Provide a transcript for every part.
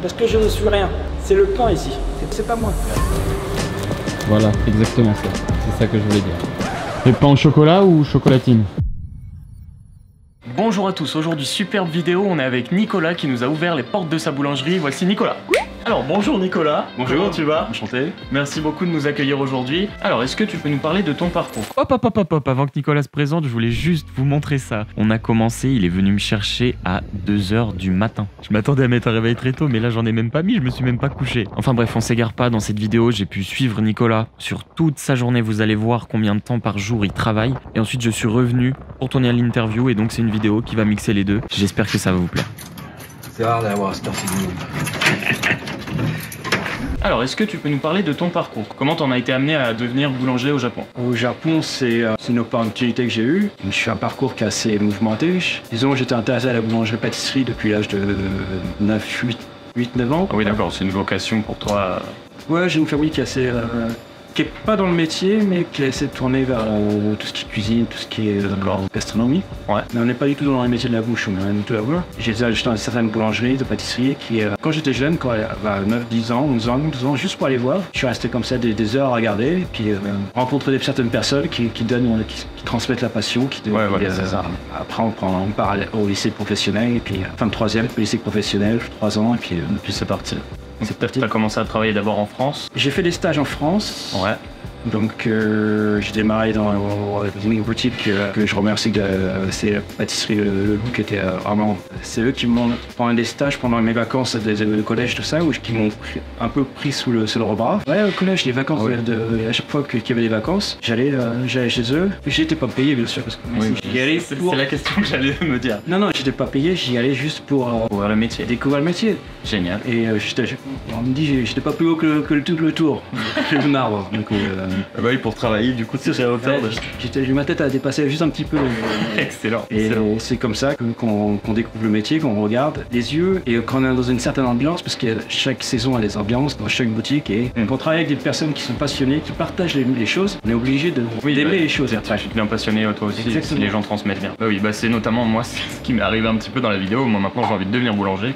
Parce que je ne suis rien. C'est le pain ici. C'est pas moi. Voilà, exactement ça. C'est ça que je voulais dire. Et pain au chocolat ou chocolatine? Bonjour à tous, aujourd'hui superbe vidéo, on est avec Nicolas qui nous a ouvert les portes de sa boulangerie. Voici Nicolas. Alors bonjour Nicolas. Bonjour. Comment tu vas? Enchanté. Merci beaucoup de nous accueillir aujourd'hui. Alors est-ce que tu peux nous parler de ton parcours? Hop, avant que Nicolas se présente, je voulais juste vous montrer ça. On a commencé, il est venu me chercher à 2 h du matin. Je m'attendais à mettre un réveil très tôt, mais là j'en ai même pas mis, je me suis même pas couché. Enfin bref, on s'égare pas, dans cette vidéo j'ai pu suivre Nicolas sur toute sa journée. Vous allez voir combien de temps par jour il travaille. Et ensuite je suis revenu pour tourner à l'interview et donc c'est une vidéo qui va mixer les deux. J'espère que ça va vous plaire. C'est rare d'avoir cette figure. Alors, est-ce que tu peux nous parler de ton parcours? Comment t'en as été amené à devenir boulanger au Japon? Au Japon, c'est une opportunité que j'ai eue. Je suis un parcours qui est assez mouvementé. Disons, j'étais intéressé à la boulangerie-pâtisserie depuis l'âge de 8-9 ans. Ah oui, d'accord, c'est une vocation pour toi. Ouais, j'ai une famille qui est assez... qui est pas dans le métier, mais qui essaie de tourner vers tout ce qui est cuisine, tout ce qui est gastronomie. Ouais. Mais on n'est pas du tout dans les métiers de la bouche, on est rien du tout à voir. J'étais dans certaines boulangeries, de pâtisseries, qui, quand j'étais jeune, quand j'avais 9, 10 ans, 11 ans, 12 ans, juste pour aller voir, je suis resté comme ça des heures à regarder, et puis rencontrer certaines personnes qui transmettent la passion, c'est ça. Après, on part au lycée professionnel, et puis fin de troisième, au lycée professionnel, 3 ans, et puis c'est parti. Tu as commencé à travailler d'abord en France? J'ai fait des stages en France. Ouais. Donc j'ai démarré dans une boutique que je remercie, c'est la pâtisserie Le Loup qui était vraiment... C'est eux qui m'ont pendant des stages pendant mes vacances de collège, tout ça, qui m'ont un peu pris sous le bras. Ouais, au collège, les vacances, à chaque fois qu'il y avait des vacances, j'allais chez eux. J'étais pas payé bien sûr, parce que j'y allais pour... C'est la question que j'allais me dire. Non, j'étais pas payé, j'y allais juste pour découvrir le métier. Découvrir le métier. Génial. Et on me dit j'étais pas plus haut que le tour. J'ai un arbre. Donc, bah oui, pour travailler, du coup, c'est à hauteur de... Ma tête a dépassé juste un petit peu. Excellent. Et c'est comme ça qu'on découvre le métier, qu'on regarde les yeux et qu'on est dans une certaine ambiance, parce que chaque saison a des ambiances dans chaque boutique, et qu'on travaille avec des personnes qui sont passionnées, qui partagent les choses, on est obligé d'aimer les choses. Je suis bien passionné, toi aussi. Exactement. Si les gens transmettent bien. Bah oui, bah c'est notamment moi ce qui m'est arrivé un petit peu dans la vidéo. Moi maintenant j'ai envie de devenir boulanger.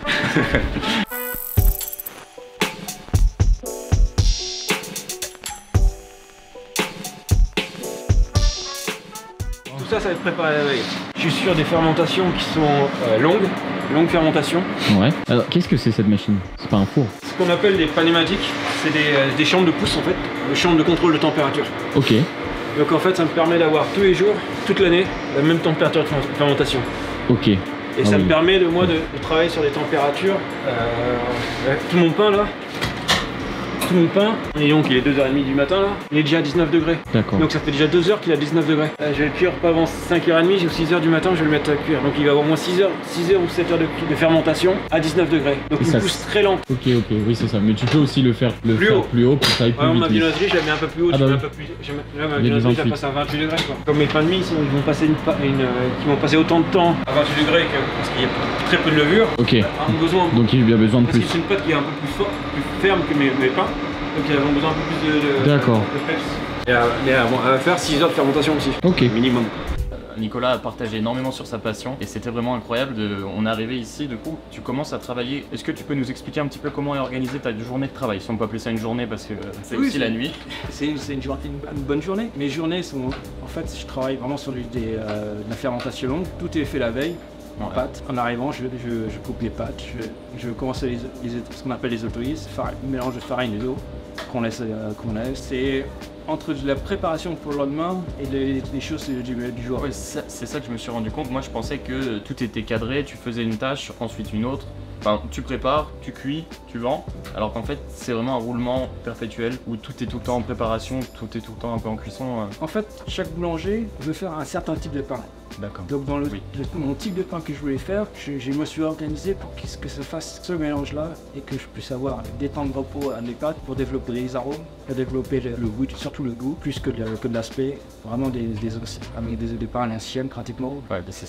Ça va être préparé la veille. Je suis sur des fermentations qui sont longues fermentations. Ouais. Alors qu'est-ce que c'est cette machine? C'est pas un four? Ce qu'on appelle des pneumatiques, c'est des chambres de pousse en fait, des chambres de contrôle de température. Ok. Donc en fait ça me permet d'avoir tous les jours, toute l'année, la même température de fermentation. Ok. Et ça me permet de travailler sur des températures. Tout mon pain là. Tout mon pain, et donc il est 2h30 du matin là, il est déjà à 19 degrés. D'accord. Donc ça fait déjà 2 h qu'il est à 19 degrés. Je vais le cuire pas avant 5h30, ou 6 h du matin je vais le mettre à cuire. Donc il va avoir au moins 6 h ou 7 h de fermentation à 19 degrés. Donc il pousse très lent. Ok, oui c'est ça, mais tu peux aussi le faire plus haut pour que ça aille plus vite. Ma boulangerie je la mets un peu plus haut, là ma boulangerie je la passe à 28 degrés quoi. Comme mes pains de mie, ils vont passer qui vont passer autant de temps à 28 degrés parce qu'il y a très peu de levure. Ok. Donc il y a besoin de plus. Parce que c'est une pâte qui est un peu plus ferme que mes pains. Donc ils ont besoin un peu plus de peps. Et elle va faire 6 h de fermentation aussi. Ok. Minimum. Nicolas a partagé énormément sur sa passion et c'était vraiment incroyable. On est arrivé ici, du coup, tu commences à travailler. Est-ce que tu peux nous expliquer un petit peu comment est organisée ta journée de travail? Si on peut appeler ça une journée parce que c'est aussi la nuit. C'est une bonne journée. Mes journées sont... En fait, je travaille vraiment sur de la fermentation longue. Tout est fait la veille. En pâte. En arrivant, je coupe les pâtes, je commence ce qu'on appelle les autolyses, mélange de farine et d'eau qu'on laisse. C'est entre la préparation pour le lendemain et les choses du jour. Ouais, c'est ça que je me suis rendu compte. Moi, je pensais que tout était cadré, tu faisais une tâche, ensuite une autre. Enfin, tu prépares, tu cuis, tu vends, alors qu'en fait c'est vraiment un roulement perpétuel où tout est tout le temps en préparation, tout est tout le temps un peu en cuisson. En fait, chaque boulanger veut faire un certain type de pain. D'accord. Donc dans mon type de pain que je voulais faire, je me suis organisé pour que ça fasse ce mélange-là et que je puisse avoir des temps de repos à mes pâtes pour développer les arômes, pour développer le goût, surtout le goût, plus que de l'aspect. Vraiment des pains à l'ancienne pratiquement. Ouais, c'est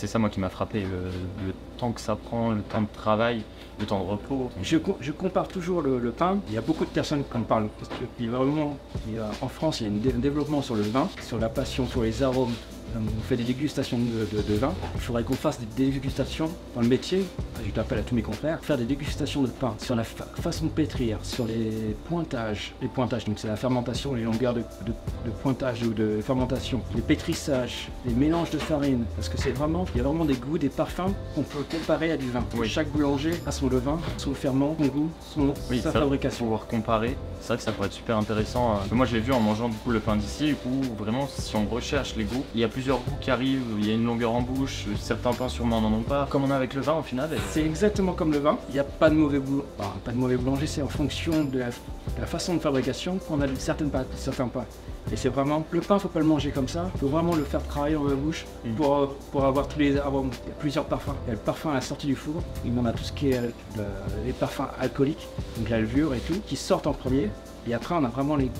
ça moi qui m'a frappé, le temps que ça prend, le temps de travail, le temps de repos. Je compare toujours le pain. Il y a beaucoup de personnes qui en parlent. Parce que, en France, il y a un développement sur le vin, sur la passion pour les arômes on fait des dégustations de vin. Il faudrait qu'on fasse des dégustations dans le métier. Je l'appelle à tous mes confrères. Faire des dégustations de pain sur la façon de pétrir, sur les pointages. Les pointages, donc c'est la fermentation, les longueurs de pointage ou de fermentation, les pétrissages, les mélanges de farine. Parce que il y a vraiment des goûts, des parfums qu'on peut comparer à du vin. Oui. Chaque boulanger a son levain, son ferment, son goût, sa fabrication. Pouvoir comparer, c'est vrai que ça pourrait être super intéressant. Moi je l'ai vu en mangeant du coup le pain d'ici, où vraiment si on recherche les goûts, il y a plusieurs goûts qui arrivent, il y a une longueur en bouche, certains pains sûrement n'en ont pas, comme on a avec le vin au final. C'est exactement comme le vin, il n'y a pas de mauvais boulanger, pas de mauvais boulanger, c'est en fonction de la façon de fabrication qu'on a certains pains. Et c'est vraiment, le pain faut pas le manger comme ça, il faut vraiment le faire travailler dans la bouche pour avoir plusieurs parfums. Il y a le parfum à la sortie du four, il y en a tout ce qui est les parfums alcooliques, donc la levure et tout, qui sortent en premier. Et après, on a vraiment les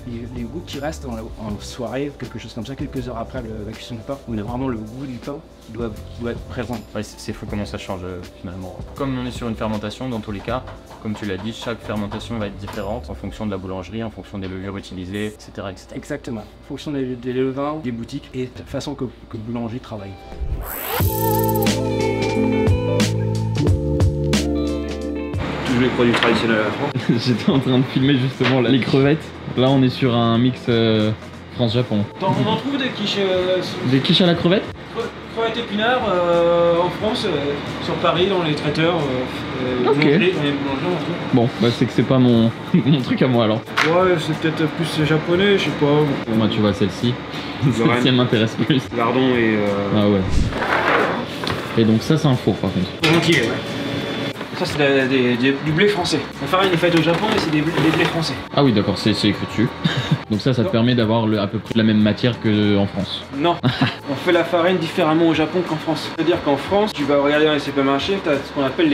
goûts qui restent en soirée, quelque chose comme ça, quelques heures après la cuisson du pain, où on a vraiment le goût du pain doit être présent. Ouais, c'est fou comment ça change finalement. Comme on est sur une fermentation, dans tous les cas, comme tu l'as dit, chaque fermentation va être différente en fonction de la boulangerie, en fonction des levures utilisées, etc. etc. Exactement, en fonction des levains, des boutiques et de la façon que le boulanger travaille. Tous les produits traditionnels à la France. J'étais en train de filmer justement les crevettes. Là on est sur un mix France-Japon. On en trouve des quiches. Des quiches à la crevette? Crevettes épinards en France, sur Paris, dans les traiteurs, Ok. dans les boulangeries, on trouve. Bon, bah c'est que c'est pas mon truc à moi alors. Ouais, c'est peut-être plus japonais, je sais pas. Moi tu vois celle-ci, celle-ci elle m'intéresse plus. Lardon et. Ah ouais. Et donc ça c'est un four par contre. Entier, ouais. Ça c'est du blé français. La farine est faite au Japon et c'est des blés français. Ah oui d'accord, c'est écrit dessus. Donc ça te permet d'avoir à peu près la même matière qu'en France. Non, on fait la farine différemment au Japon qu'en France. C'est-à-dire qu'en France, tu vas regarder dans les supermarchés, tu as ce qu'on appelle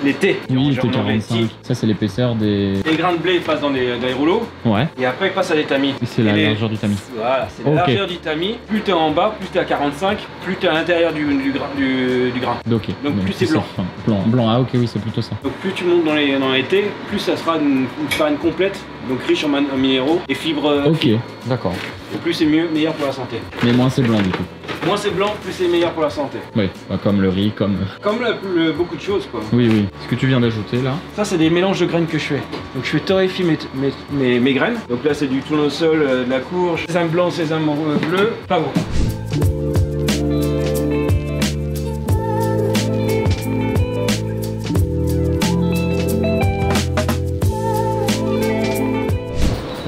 les thés. Oui, Genre, T45. Ça c'est l'épaisseur des... Les grains de blé passent dans les rouleaux Ouais. et après ils passent à des tamis. Et c'est la largeur du tamis. Voilà, c'est la largeur du tamis. Plus tu es en bas, plus tu es à 45, plus tu es à l'intérieur du grain. Ok. Donc plus c'est blanc. Blanc, ah ok, oui c'est plutôt ça. Donc plus tu montes dans les thés, plus ça sera une farine complète, donc riche en minéraux et fibres. Ok, d'accord. Et plus c'est meilleur pour la santé. Mais moins c'est blanc du coup. Moins c'est blanc, plus c'est meilleur pour la santé. Oui, bah, comme le riz, comme... Comme beaucoup de choses quoi. Oui, oui. Ce que tu viens d'ajouter là. Ça c'est des mélanges de graines que je fais. Donc je fais torréfier mes graines. Donc là c'est du tournesol, de la courge, sésame blanc, sésame bleu, pavot.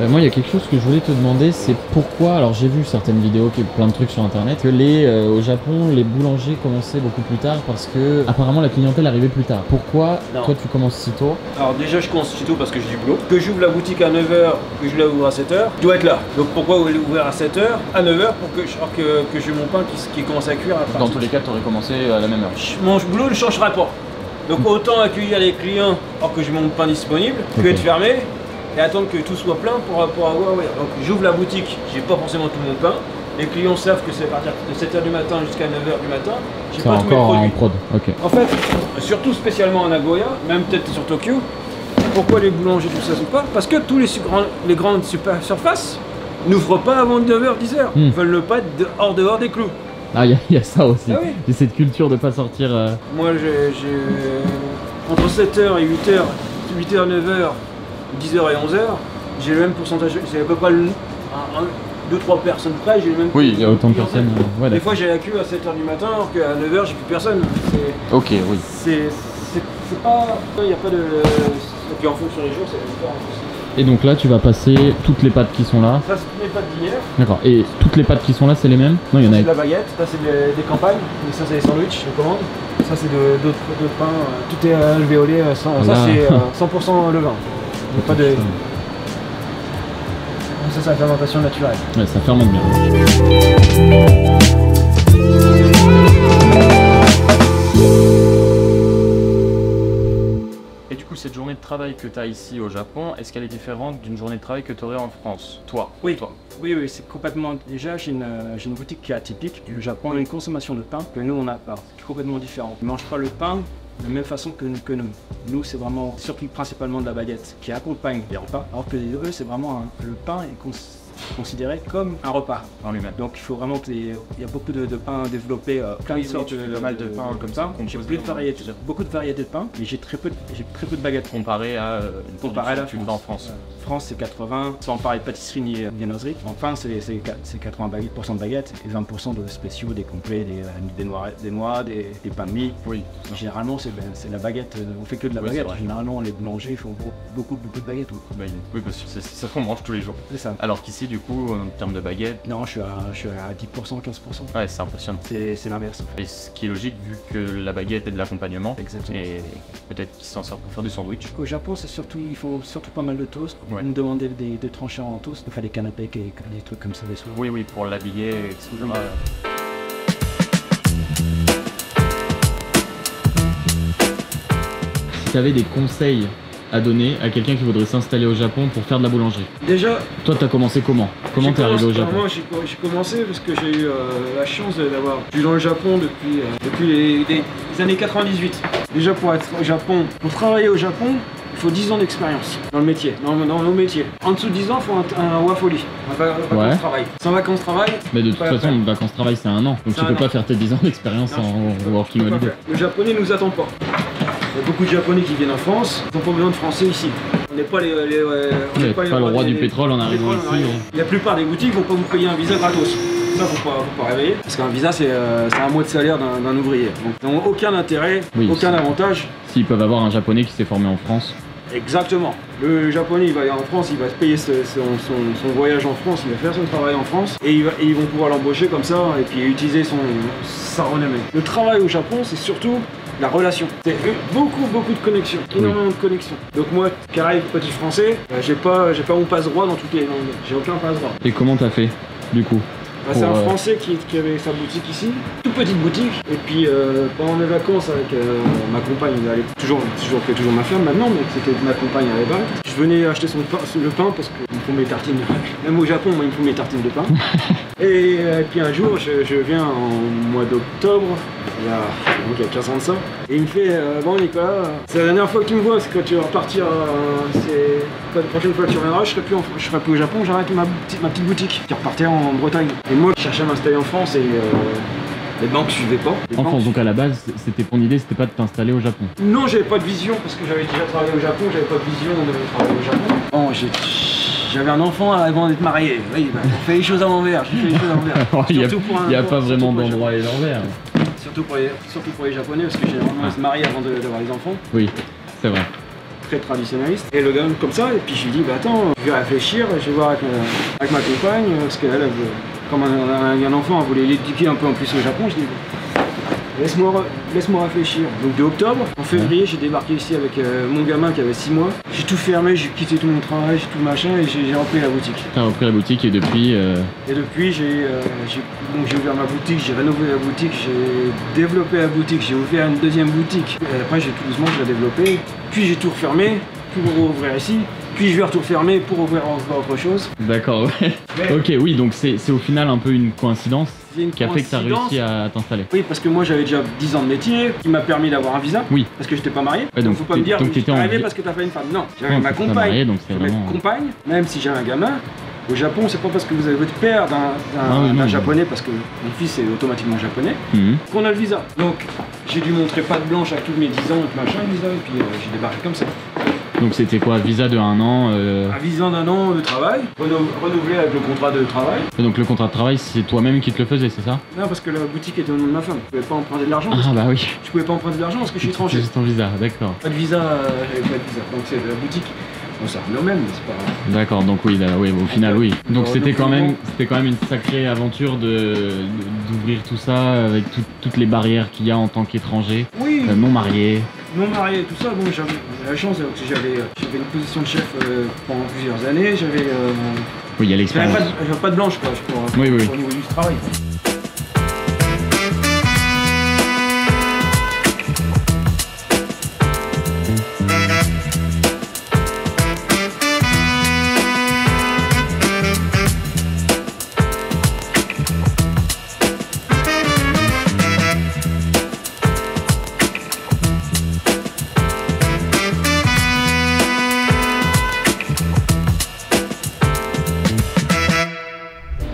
Moi, il y a quelque chose que je voulais te demander, c'est pourquoi, alors j'ai vu certaines vidéos, plein de trucs sur internet, que au Japon, les boulangers commençaient beaucoup plus tard parce que apparemment la clientèle arrivait plus tard. Pourquoi toi tu commences si tôt? Alors déjà je commence si tôt parce que j'ai du boulot. Que j'ouvre la boutique à 9h, que je la ouvre à 7h, je dois être là. Donc pourquoi ouvrir à 7h, à 9h pour que j'ai mon pain qui commence à cuire à Dans tous les cas, tu aurais commencé à la même heure. Mon boulot ne changera pas. Donc autant accueillir les clients alors que j'ai mon pain disponible, que être fermé et attendre que tout soit plein pour avoir... Ouais. Donc j'ouvre la boutique, j'ai pas forcément tout mon pain. Les clients savent que c'est à partir de 7h du matin jusqu'à 9h du matin. J'ai pas tous mes produits. En prod, ok. En fait, surtout spécialement à Nagoya, même peut-être sur Tokyo, pourquoi les boulangers tout ça sont pas? Parce que tous les grandes surfaces n'ouvrent pas avant 9h, 10h. Ils veulent ne pas être hors dehors des clous. Ah, il y a ça aussi. Ah oui. Il y a cette culture de pas sortir... Moi, j'ai entre 7h et 8h, 8h, 9h, 10h et 11h, j'ai le même pourcentage, c'est à peu près 2-3 personnes près, j'ai le même. Oui, il y a autant de personnes. Ouais, des fois j'ai la queue à 7h du matin alors qu'à 9h j'ai plus personne. Ok, oui. C'est pas. Il n'y a pas de. Et puis en fonction des jours, c'est différent aussi. Et donc là, tu vas passer toutes les pâtes qui sont là. Ça, c'est toutes les pâtes d'hier. D'accord. Et toutes les pâtes qui sont là, c'est les mêmes? Non, il y en a. C'est de la baguette, ça c'est des campagnes, et ça c'est des sandwichs, je commande. Ça c'est d'autres pains, tout est alvéolé, ça c'est 100% levain. Il n'y a pas de. Ça c'est la fermentation naturelle. Ouais, ça fermente bien. Et du coup, cette journée de travail que tu as ici au Japon, est-ce qu'elle est différente d'une journée de travail que tu aurais en France? Toi? Oui, toi. Oui, c'est complètement... Déjà, j'ai une boutique qui est atypique. Le Japon a une consommation de pain que nous, on n'a pas. C'est complètement différent. On ne mange pas le pain de la même façon que nous. Nous, c'est vraiment surtout principalement de la baguette qui accompagne les repas. Alors que eux, c'est vraiment le pain est considéré comme un repas en lui-même. Donc il faut vraiment, il y a beaucoup de pains développés, plein de sortes pas mal de pains comme ça. J'ai plus de variétés, beaucoup de variétés de pains, mais j'ai très peu de baguettes. Comparé à la tu vends en France. France c'est 80, sans parler de pâtisserie ni viennoiserie. En pain c'est 80% de baguettes et 20% de spéciaux, des complets, des noix, des pains de mie. Oui. Généralement c'est la baguette, on fait que de la baguette. Généralement les boulangers font beaucoup de baguettes. Oui, parce que c'est ça qu'on mange tous les jours. C'est ça. Alors qu'ici, du coup, en termes de baguettes... Non, je suis à 10%, 15%. Ouais, c'est impressionnant. C'est l'inverse. Et ce qui est logique, vu que la baguette est de l'accompagnement. Exactement. Et peut-être qu'ils s'en servent pour faire du sandwich. Au Japon, ils font surtout pas mal de toast. Ouais. Ils me demandaient des tranchants en toast. Il fallait des canapés, des trucs comme ça des soirs. Oui, pour l'habiller, etc. Si tu avais des conseils à donner à quelqu'un qui voudrait s'installer au Japon pour faire de la boulangerie. Déjà, toi t'as commencé comment? Comment t'es arrivé au Japon? Moi j'ai commencé parce que j'ai eu la chance d'avoir vu dans le Japon depuis les années 98. Déjà pour être au Japon, pour travailler au Japon, il faut 10 ans d'expérience dans le métier, dans nos métiers. En dessous de 10 ans, il faut un WAFOLI, vacances-travail. Sans vacances-travail. Mais de toute façon, vacances-travail c'est un an, donc tu peux pas faire tes 10 ans d'expérience en working holiday. Le japonais nous attend pas. Il y a beaucoup de Japonais qui viennent en France, ils n'ont pas besoin de français ici. On n'est pas on n'est pas le roi du pétrole en arrivant ici. La plupart des boutiques vont pas vous payer un visa gratos. Ça, faut pas réveiller. Parce qu'un visa, c'est un mois de salaire d'un ouvrier. Donc, ils n'ont aucun intérêt, aucun avantage. S'ils peuvent avoir un japonais qui s'est formé en France. Exactement. Le japonais, il va aller en France, il va se payer son voyage en France, il va faire son travail en France et ils vont pouvoir l'embaucher comme ça et puis utiliser sa renommée. Le travail au Japon, c'est surtout la relation. C'est beaucoup de connexions, énormément de connexions. Donc moi, qui arrive petit français, j'ai pas mon passe-droit dans toutes les langues. J'ai aucun passe-droit. Et comment t'as fait, du coup? C'est un Français qui avait sa boutique ici, toute petite boutique. Et puis pendant mes vacances avec ma compagne, toujours ma femme maintenant, mais c'était ma compagne à l'époque. Je venais acheter le pain parce qu'il me faut mes tartines. Même au Japon, moi, il me faut mes tartines de pain. Et puis un jour, je viens en mois d'octobre, il y a 15 ans de ça, et il me fait bon Nicolas, c'est la dernière fois que tu me vois, parce que quand tu vas repartir, la prochaine fois que tu reviendras, je serai plus au Japon, j'arrête ma petite boutique. Tu repartais en Bretagne. Et moi, je cherchais à m'installer en France et les banques suivaient pas. En France, donc à la base, c'était ton idée, c'était pas de t'installer au Japon? Non, j'avais pas de vision, parce que j'avais déjà travaillé au Japon, j'avais pas de vision de travailler au Japon. Bon, j'avais un enfant avant d'être marié. Oui, on fait les choses à l'envers, j'ai fait les choses à l'envers. Il n'y a pas vraiment d'endroit à l'envers. Surtout pour les Japonais, parce que généralement ils se marient avant d'avoir les enfants. Oui, c'est vrai. Très traditionnaliste. Et le gars comme ça, et puis je lui dis, bah attends, je vais réfléchir, je vais voir avec ma compagne, parce qu'elle, comme un enfant, elle voulait l'éduquer un peu en plus au Japon, je dis, laisse-moi réfléchir. Donc de octobre, en février, j'ai débarqué ici avec mon gamin qui avait 6 mois. J'ai tout fermé, j'ai quitté tout mon travail, j'ai tout machin, et j'ai repris la boutique. T'as repris la boutique et depuis... Et depuis, j'ai ouvert ma boutique, j'ai rénové la boutique, j'ai développé la boutique, j'ai ouvert une deuxième boutique. Et après, tout doucement, je l'ai développé. Puis j'ai tout refermé pour ouvrir ici. Puis je vais tout refermer pour ouvrir encore autre chose. D'accord, ouais. Ok, oui, donc c'est au final un peu une coïncidence qui a fait que tu as réussi à t'installer. Oui, parce que moi j'avais déjà 10 ans de métier, qui m'a permis d'avoir un visa. Oui. Parce que j'étais pas marié. Ouais, donc faut pas me dire que tu es arrivé en... parce que t'as fait une femme. Non, j'avais ma compagne. Marié, donc c'est vraiment... compagne, même si j'ai un gamin. Au Japon, c'est pas parce que vous avez votre père d'un japonais, parce que mon fils est automatiquement japonais, qu'on a le visa. Donc j'ai dû montrer patte blanche à tous mes 10 ans, et machin, visa, et puis j'ai débarqué comme ça. Donc c'était quoi, visa de 1 an Un visa d'1 an de travail, renouvelé avec le contrat de travail. Et donc le contrat de travail, c'est toi-même qui te le faisais, c'est ça? Non, parce que la boutique était au nom de ma femme. Je pouvais pas emprunter de l'argent. Ah bah oui. Je pouvais pas emprunter de l'argent parce que je suis étranger. C'est ton visa, d'accord. Pas de visa, j'avais pas de visa. Donc c'est la boutique. Bon, ça revient au même, mais c'est pas grave. D'accord, donc oui, au final oui. Donc c'était quand même une sacrée aventure d'ouvrir tout ça avec toutes les barrières qu'il y a en tant qu'étranger, oui. Non marié. Non marié, tout ça, bon, j'avais la chance, parce que j'avais une position de chef pendant plusieurs années, j'avais... oui, il y a l'expérience. J'avais pas de blanche, quoi, pour au niveau du travail.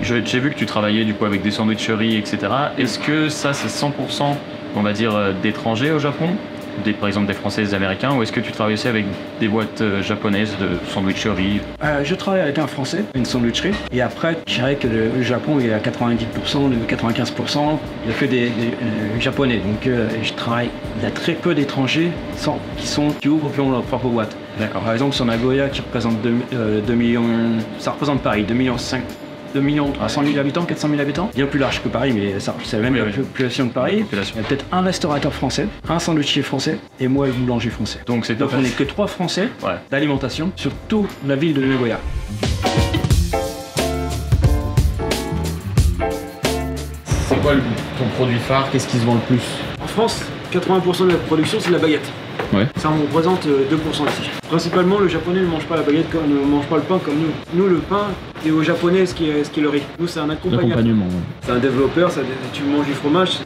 J'ai vu que tu travaillais du coup avec des sandwicheries, etc. Est-ce que ça c'est 100%, on va dire, d'étrangers au Japon, par exemple des Français, des Américains, ou est-ce que tu travailles aussi avec des boîtes japonaises de sandwicheries? Je travaille avec un Français, une sandwicherie, et après, je dirais que le Japon il est à 90%, le 95%, il a fait des Japonais. Donc je travaille, il y a très peu d'étrangers qui ouvrent qui ont leur propre boîte. D'accord. Par exemple, sur Nagoya qui représente 2 millions, ça représente Paris, 2 millions 5. 2 millions à 100 000 habitants, 400 000 habitants, bien plus large que Paris, mais c'est la même population que Paris. Il y a peut-être un restaurateur français, un sandwichier français et moi le boulanger français. Donc on n'est que 3 Français d'alimentation sur toute la ville de Nagoya. C'est quoi ton produit phare? Qu'est-ce qui se vend le plus? En France, 80% de la production, c'est la baguette. Ouais. Ça en représente 2% ici. Principalement, le japonais ne mange pas la baguette, ne mange pas le pain comme nous. Nous, le pain, c'est au japonais ce qui est le riz. Nous, c'est un accompagnement. Ouais. C'est un développeur, tu manges du fromage,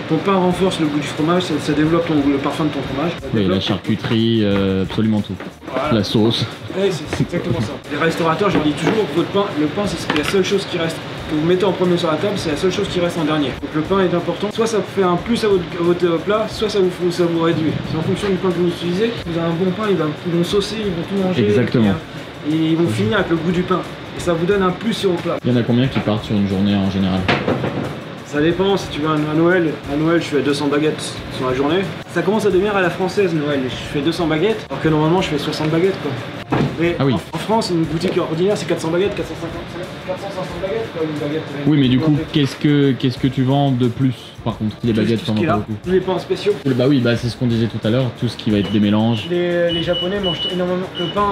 ton pain renforce le goût du fromage, ça développe le parfum de ton fromage. Oui, la charcuterie, absolument tout. Voilà. La sauce. Oui, c'est exactement ça. Les restaurateurs, je leur dis toujours, le pain, c'est la seule chose qui reste. Que vous mettez en premier sur la table, c'est la seule chose qui reste en dernier. Donc le pain est important. Soit ça fait un plus à votre plat, soit ça vous réduit. C'est en fonction du pain que vous utilisez. Vous avez un bon pain, ils vont saucer, ils vont tout manger. Exactement. Et ils vont finir avec le goût du pain. Et ça vous donne un plus sur vos plats. Il y en a combien qui partent sur une journée en général? Ça dépend, si tu veux à Noël, je fais 200 baguettes sur la journée. Ça commence à devenir à la française Noël. Je fais 200 baguettes, alors que normalement je fais 60 baguettes quoi. Mais ah oui. En France, une boutique ordinaire c'est 400 baguettes, 400-500 baguettes quoi, une baguette. Oui, mais du coup, qu'est-ce que tu vends de plus par contre? Les baguettes, t'en vends pas beaucoup. Les pains spéciaux. Bah oui, c'est ce qu'on disait tout à l'heure, tout ce qui va être des mélanges. Les Japonais mangent énormément le pain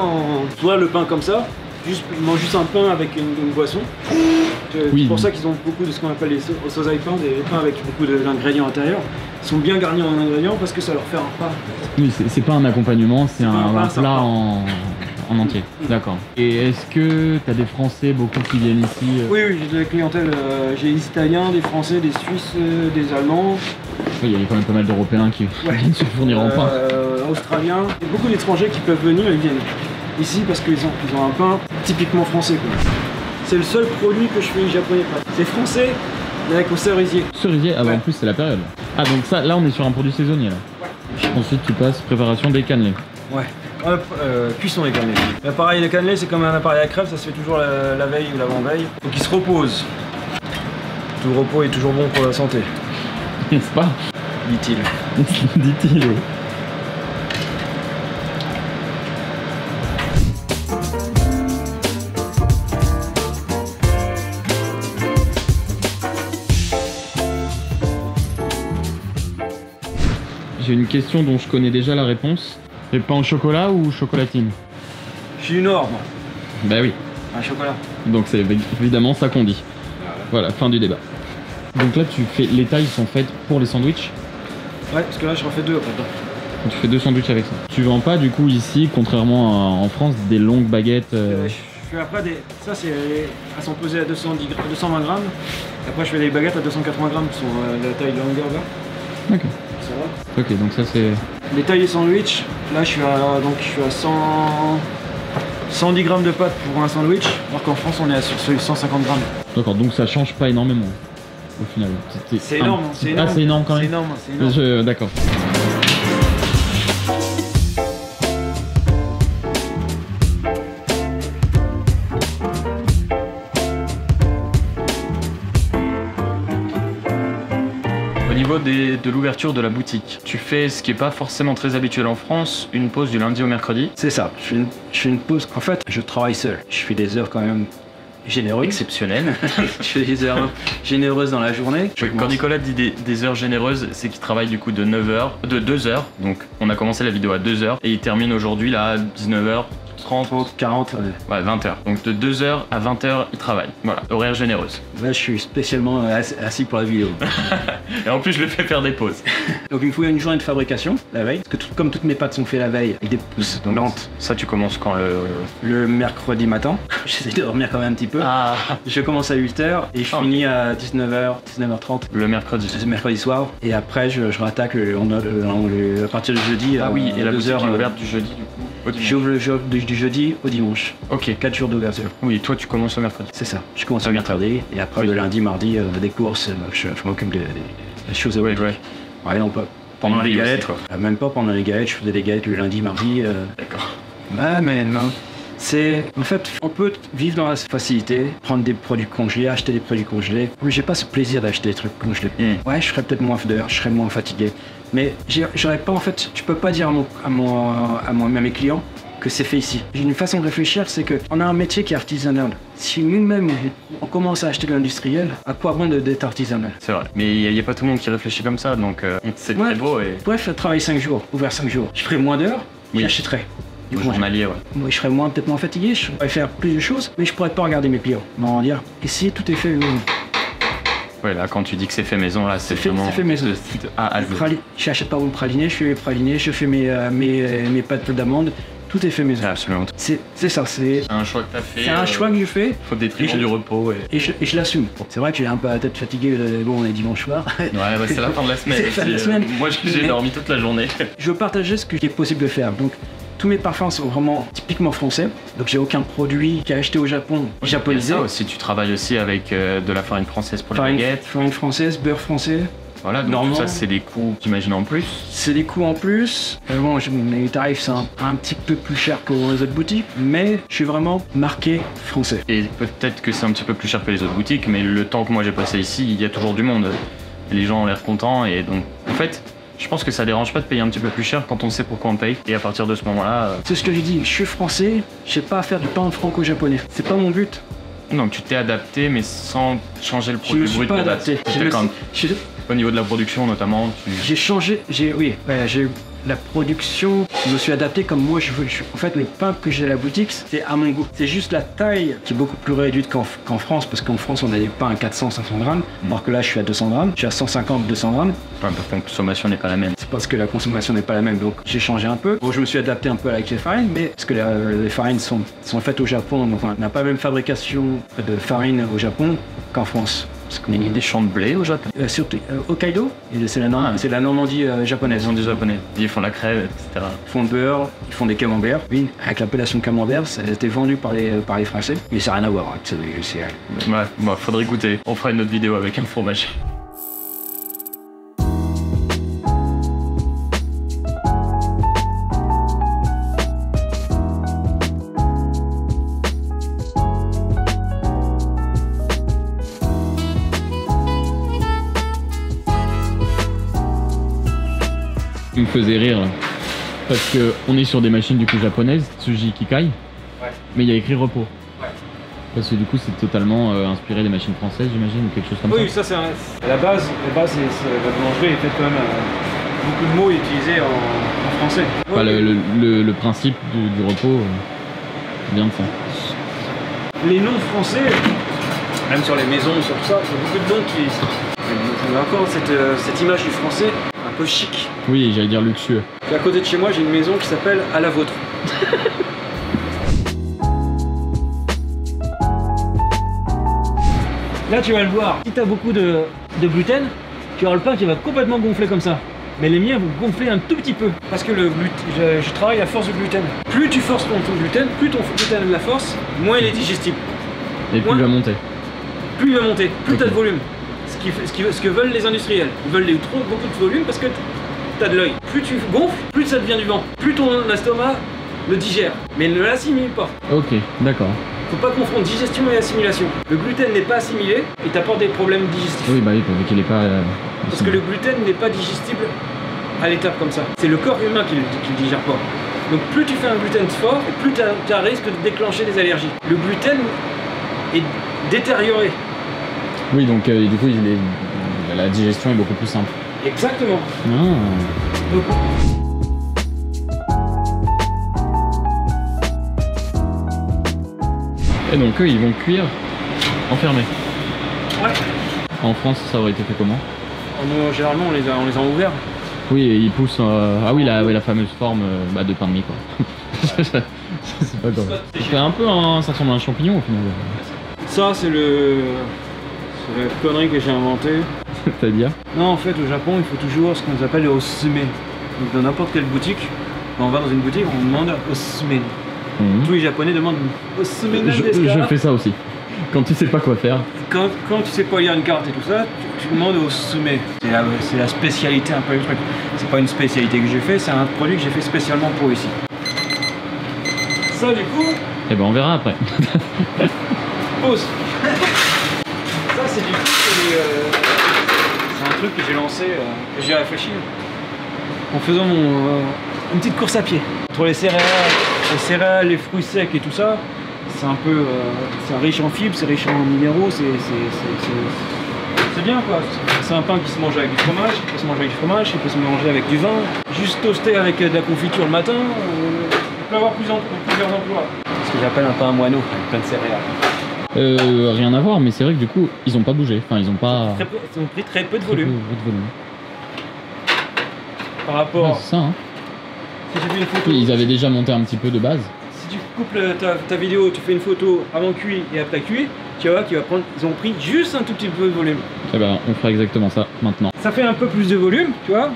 soit le pain comme ça. Ils mangent juste un pain avec une boisson. C'est pour ça qu'ils ont beaucoup de ce qu'on appelle les sosai pains, des pains avec beaucoup d'ingrédients intérieurs. Ils sont bien garnis en ingrédients parce que ça leur fait un pain. Oui, c'est pas un accompagnement, c'est un plat en entier. D'accord. Et est-ce que t'as des Français beaucoup qui viennent ici? Oui, j'ai de la clientèle. J'ai des Italiens, des Français, des Suisses, des Allemands. Oui, il y a quand même pas mal d'Européens qui viennent se fournir en pain. Australiens. Il y a beaucoup d'étrangers qui peuvent venir, ils viennent ici parce qu'ils ont un pain typiquement français. C'est le seul produit que je fais japonais. C'est français, mais avec au cerisier. Cerisier, ah bah en plus c'est la période. Ah donc ça, là on est sur un produit saisonnier là. Ouais. Ensuite tu passes préparation des cannelés. Ouais. Cuisson des cannelés. Mais pareil, les cannelés c'est comme un appareil à crème, ça se fait toujours la veille ou l'avant-veille. Donc ils se reposent. Tout repos est toujours bon pour la santé. N'est-ce pas? Dit-il. Dit-il, oui. J'ai une question dont je connais déjà la réponse. Les pains au chocolat ou chocolatine? Je suis du Nord, moi. Bah oui. Un chocolat. Donc c'est évidemment ça qu'on dit. Voilà, fin du débat. Donc là les tailles sont faites pour les sandwichs? Ouais, parce que là je refais 2 après. Tu fais 2 sandwichs avec ça. Tu vends pas du coup ici, contrairement en France, des longues baguettes Je fais après ça c'est... Elles sont pesées à 220 grammes. Après je fais des baguettes à 280 grammes qui sont la taille de la longueur là. Ok. Ça va. Ok, donc ça c'est... Les tailles des sandwichs, là je suis à 110 grammes de pâte pour un sandwich, alors qu'en France on est sur 150 grammes. D'accord, donc ça change pas énormément au final. C'est énorme, c'est énorme. Ah c'est énorme quand même. C'est énorme. D'accord. Au niveau de l'ouverture de la boutique, tu fais ce qui est pas forcément très habituel en France, une pause du lundi au mercredi. C'est ça, je fais une pause. En fait, je travaille seul. Je fais des heures quand même généreuses. Exceptionnelles. Je fais des heures généreuses dans la journée. Quand Nicolas dit des heures généreuses, c'est qu'il travaille du coup de 2h. Donc on a commencé la vidéo à 2h et il termine aujourd'hui là à 19h. 30, 40, ouais, 20h. Donc de 2h à 20h, il travaille. Voilà, horaire généreuse. Là, je suis spécialement assis pour la vidéo. Et en plus, je le fais faire des pauses. Donc il me faut une journée de fabrication la veille, parce que comme toutes mes pâtes sont faites la veille, avec des pousses lentes. Ça, tu commences quand le mercredi matin. J'essaie de dormir quand même un petit peu. Ah. Je commence à 8h et je finis à 19h, 19h30. Le mercredi. Le mercredi soir. Et après, je rattaque à partir du jeudi. Ah oui, et la 2h ouverte du jeudi du coup. J'ouvre le job du jeudi au dimanche. Ok. 4 jours d'ouverture. Oui, toi tu commences le mercredi. C'est ça. Je commence le mercredi et après le lundi, mardi, des courses, je m'occupe des choses. Ouais. Ouais, non, pas pendant les Aussi, galettes. quoi. Même pas pendant les galettes, je faisais des galettes le lundi, mardi. D'accord. Bah, mais non. C'est. En fait, on peut vivre dans la facilité, prendre des produits congelés, acheter des produits congelés. Oui, j'ai pas ce plaisir d'acheter des trucs congelés. Ouais, je serais peut-être moins d'heures, je serais moins fatigué. Mais j'aurais pas, en fait, tu peux pas dire à mes clients que c'est fait ici. J'ai une façon de réfléchir, c'est qu'on a un métier qui est artisanal. Si nous-mêmes, on commence à acheter de l'industriel, à quoi bon d'être artisanal? C'est vrai. Mais il n'y a pas tout le monde qui réfléchit comme ça, donc c'est très beau et... Bref, je travaille 5 jours, ouvert 5 jours. Je ferai moins d'heures, Oui. j'achèterai. Journalier, ouais. Moi, je serais peut-être moins fatigué, je pourrais faire plus de choses, mais je pourrais pas regarder mes clients. Non, dire, ici, tout est fait. Ouais, là, quand tu dis que c'est fait maison, là, c'est vraiment... C'est fait maison. de A à Z. J'achète pas mon praliné, je fais mes pralinés, je fais mes pâtes d'amandes, tout est fait maison. Absolument. C'est ça, c'est C'est un choix que t'as fait. un choix que je fais. Faut détrier du repos et... Et je l'assume. C'est vrai que j'ai un peu la tête fatiguée, bon, on est dimanche soir. Ouais, bah, c'est la fin de la semaine. C'est la fin de la aussi. semaine. Moi, j'ai dormi toute la journée. Je veux partager ce qui est possible de faire. Donc, tous mes parfums sont vraiment typiquement français. Donc, j'ai aucun produit qui est acheté au Japon japonisé. Ça aussi, tu travailles aussi avec de la farine française pour les baguettes. Farine française, beurre français. Voilà, donc Normand. tout ça, c'est des coûts, j'imagine, en plus. C'est des coûts en plus. Bon, les tarifs sont un petit peu plus chers que les autres boutiques, mais je suis vraiment marqué français. Et peut-être que c'est un petit peu plus cher que les autres boutiques, mais le temps que moi j'ai passé ici, il y a toujours du monde. Les gens ont l'air contents et donc, en fait, je pense que ça dérange pas de payer un petit peu plus cher quand on sait pourquoi on paye. Et à partir de ce moment-là... C'est ce que j'ai dit, je suis français, je sais pas faire du pain franco-japonais. C'est pas mon but. Donc tu t'es adapté, mais sans changer le Je produit me suis brut pas de base. adapté. Au niveau de la production notamment, J'ai changé, j'ai la production, je me suis adapté comme moi je veux. En fait, les pains que j'ai à la boutique, c'est à mon goût. C'est juste la taille qui est beaucoup plus réduite qu'en France, parce qu'en France, on a des pains à 400-500 grammes, alors que là, je suis à 200 grammes, je suis à 150-200 grammes. enfin, la consommation n'est pas la même. C'est parce que la consommation n'est pas la même, donc j'ai changé un peu. Bon, je me suis adapté un peu avec les farines, mais parce que les farines sont faites au Japon, donc on n'a pas la même fabrication de farine au Japon qu'en France. Parce qu'on Il y a des champs de blé au Japon. surtout Hokkaido, c'est la Normandie japonaise. Ils ont des japonais. Ils font la crève, etc. Ils font le beurre, ils font des camemberts. Oui, avec l'appellation camembert, ça a été vendu par les Français, mais ça n'a rien à voir avec Ouais, bon, faudrait goûter. On fera une autre vidéo avec un fromage. Il me faisait rire là. Parce que on est sur des machines du coup japonaises, Tsuji Kikai, mais il y a écrit repos. Parce que du coup c'est totalement inspiré des machines françaises, j'imagine, ou quelque chose comme Oui, ça. ça c'est la base, la boulangerie est faite quand même beaucoup de mots utilisés en français. Enfin, le principe du repos vient de ça. Les noms français, même sur les maisons, sur tout ça, il y a beaucoup de noms qui... On a encore cette image du français un peu chic. Oui, j'allais dire luxueux. Puis à côté de chez moi, j'ai une maison qui s'appelle À la vôtre. Là, tu vas le voir. Si tu as beaucoup de gluten, tu auras le pain qui va complètement gonfler comme ça. Mais les miens vont gonfler un tout petit peu. Parce que le gluten, je travaille à force de gluten. Plus tu forces ton gluten, plus ton gluten a de la force, moins il est digestible. Et plus Ouais. il va monter. Plus il va monter, plus tu as Ok. de volume. Ce que veulent les industriels. Ils veulent beaucoup de volume parce que tu as de l'œil. Plus tu gonfles, plus ça devient du vent. Plus ton estomac le digère. Mais ne l'assimile pas. Ok, d'accord. Faut pas confondre digestion et assimilation. Le gluten n'est pas assimilé et t'apporte des problèmes digestifs. Oui, bah oui, vu qu'il est pas... Parce que le gluten n'est pas digestible à l'étape comme ça. C'est le corps humain qui le digère pas. Donc plus tu fais un gluten fort, et plus tu as un risque de déclencher des allergies. Le gluten est détérioré. Oui, donc du coup la digestion est beaucoup plus simple. Exactement. Ah. Donc, Et donc eux, ils vont cuire enfermés. ouais. En France, ça aurait été fait comment? Généralement, on les a ouverts. Oui, et ils poussent... Ah oui, la fameuse forme de pain de mie, quoi. Je sais pas quoi. C'est un peu ça ressemble à un champignon au final. Ça, c'est la connerie que j'ai inventée. C'est-à-dire? Non, en fait, au Japon, il faut toujours ce qu'on appelle le osume. Donc, dans n'importe quelle boutique, Quand on va dans une boutique, on demande au semaine. Tous les Japonais demandent au semaine. Je fais ça aussi. Quand tu sais pas quoi faire. Quand tu sais pas lire une carte et tout ça, tu demandes au sommet. C'est la spécialité un peu du truc. C'est pas une spécialité que j'ai fait, c'est un produit que j'ai fait spécialement pour ici. Ça du coup. Eh ben on verra après. Pause. Ça c'est du coup c'est un truc que j'ai lancé, que j'ai réfléchi en faisant une petite course à pied. Entre les céréales, les fruits secs et tout ça, c'est un peu c'est riche en fibres, c'est riche en minéraux, c'est bien quoi. C'est un pain qui se mange avec du fromage, il peut se manger avec du fromage, il peut se manger avec du vin, juste toasté avec de la confiture le matin, il peut avoir plusieurs emplois. C'est ce que j'appelle un pain à moineau, avec plein de céréales. Rien à voir, mais c'est vrai que du coup, ils ont pas bougé. Enfin, ils ont pas. Ils ont pris très peu de volume. Par rapport. Ouais, c'est ça, hein. Si tu fais une photo. Ils avaient déjà monté un petit peu de base. Si tu couples ta vidéo, tu fais une photo avant cuit et après cuit, tu vois qu'il va prendre. Ils ont pris juste un tout petit peu de volume. Eh ben, on fera exactement ça maintenant. Ça fait un peu plus de volume, tu vois.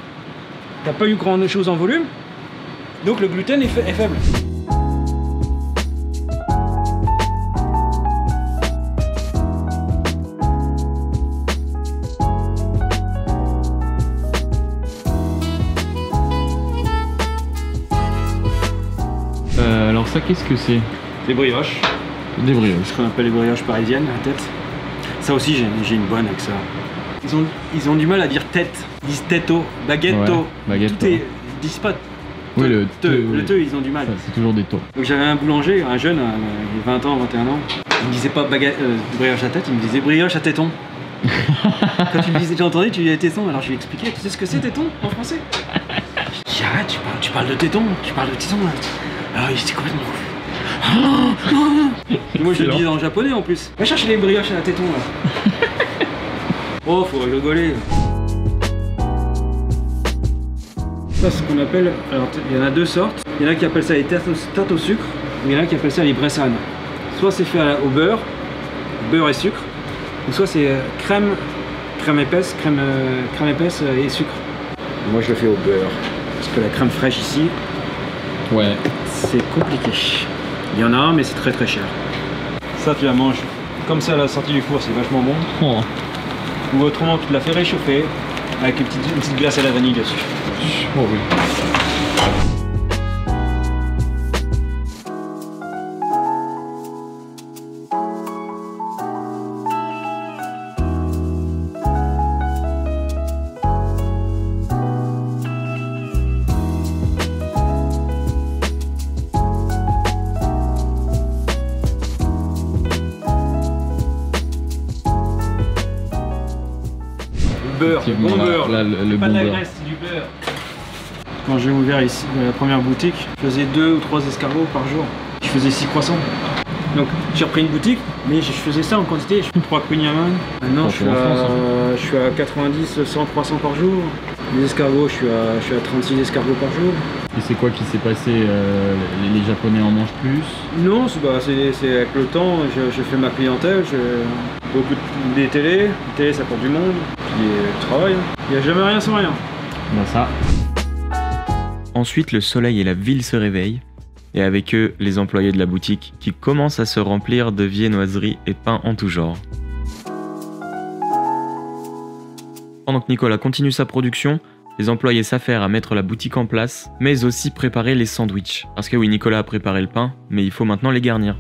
T'as pas eu grand chose en volume, donc le gluten est faible. Alors ça, qu'est-ce que c'est? Des brioches. Des brioches. Ce qu'on appelle les brioches parisiennes, la tête. Ça aussi, j'ai une bonne avec ça. Ils ont du mal à dire tête. Ils disent tête-o, baguette-o. Ouais, baguette-o. Tout est. Ils disent pas. Oui, le te, ils ont du mal. C'est toujours des taux. Donc j'avais un boulanger, un jeune, il a 20 ans, 21 ans. Il me disait pas baguette, brioche à tête, il me disait brioche à téton. Quand tu me disais, j'ai entendu, tu disais téton, alors je lui ai expliqué, tu sais ce que c'est téton en français? Je dis arrête, tu parles de téton, tu parles de téton là. Alors il était complètement ouf. Moi je le dis en japonais en plus. Va chercher les brioches à téton là. Oh, faut rigoler. Ça, c'est ce qu'on appelle, alors il y en a deux sortes. Il y en a qui appellent ça les tartes au sucre, et il y en a qui appellent ça les bressanes. Soit c'est fait au beurre et sucre, ou soit c'est crème épaisse et sucre. Moi je le fais au beurre, parce que la crème fraîche ici, ouais, c'est compliqué. Il y en a un, mais c'est très très cher. Ça tu la manges comme ça à la sortie du four, c'est vachement bon. Oh. Ou autrement tu te la fais réchauffer avec une petite glace à la vanille dessus. Oh oui. Beurre, bon beurre, le pas bon de la beurre. graisse, c'est du beurre. Quand j'ai ouvert ici la première boutique, je faisais 2 ou 3 escargots par jour. Je faisais 6 croissants. Donc j'ai repris une boutique, mais je faisais ça en quantité. Je fais 3 Queen Yaman. Maintenant je suis à 90, 100 croissants par jour. Les escargots, je suis à 36 escargots par jour. Et c'est quoi qui s'est passé? Les Japonais en mangent plus? Non, c'est avec le temps, je fais ma clientèle, beaucoup des télés. Les télés ça porte du monde, puis du travail. Il n'y a jamais rien sans rien. Ben ça. Ensuite, le soleil et la ville se réveillent, et avec eux, les employés de la boutique qui commencent à se remplir de viennoiseries et pains en tout genre. Pendant que Nicolas continue sa production, les employés s'affairent à mettre la boutique en place, mais aussi préparer les sandwichs. Parce que oui, Nicolas a préparé le pain, mais il faut maintenant les garnir.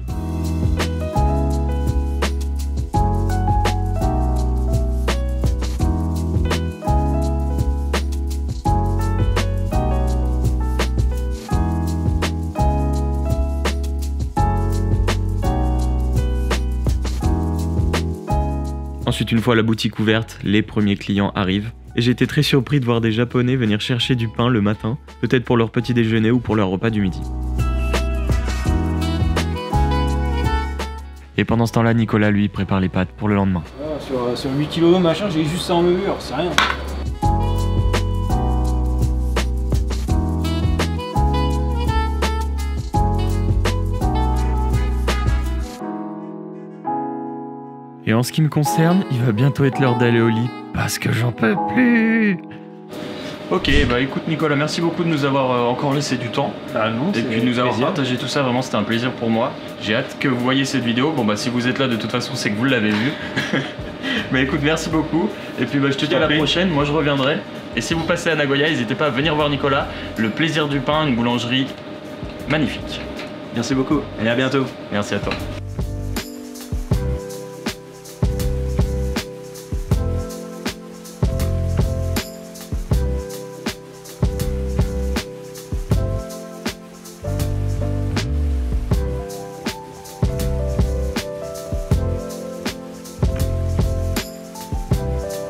Ensuite, une fois la boutique ouverte, les premiers clients arrivent. Et j'ai été très surpris de voir des Japonais venir chercher du pain le matin, peut-être pour leur petit déjeuner ou pour leur repas du midi. Et pendant ce temps-là, Nicolas, lui, prépare les pâtes pour le lendemain. Ah, sur 8 kg machin, j'ai juste ça en levure, c'est rien. Et en ce qui me concerne, il va bientôt être l'heure d'aller au lit, parce que j'en peux plus. Ok, bah écoute Nicolas, merci beaucoup de nous avoir encore laissé du temps. Ah non, Et puis de nous avoir partagé tout ça, vraiment c'était un plaisir pour moi. J'ai hâte que vous voyez cette vidéo. Bon bah si vous êtes là de toute façon c'est que vous l'avez vue. Mais écoute, merci beaucoup. Et puis bah, je te dis à la prochaine, moi je reviendrai. Et si vous passez à Nagoya, n'hésitez pas à venir voir Nicolas. Le plaisir du pain, une boulangerie magnifique. Merci beaucoup et à bientôt. Merci à toi.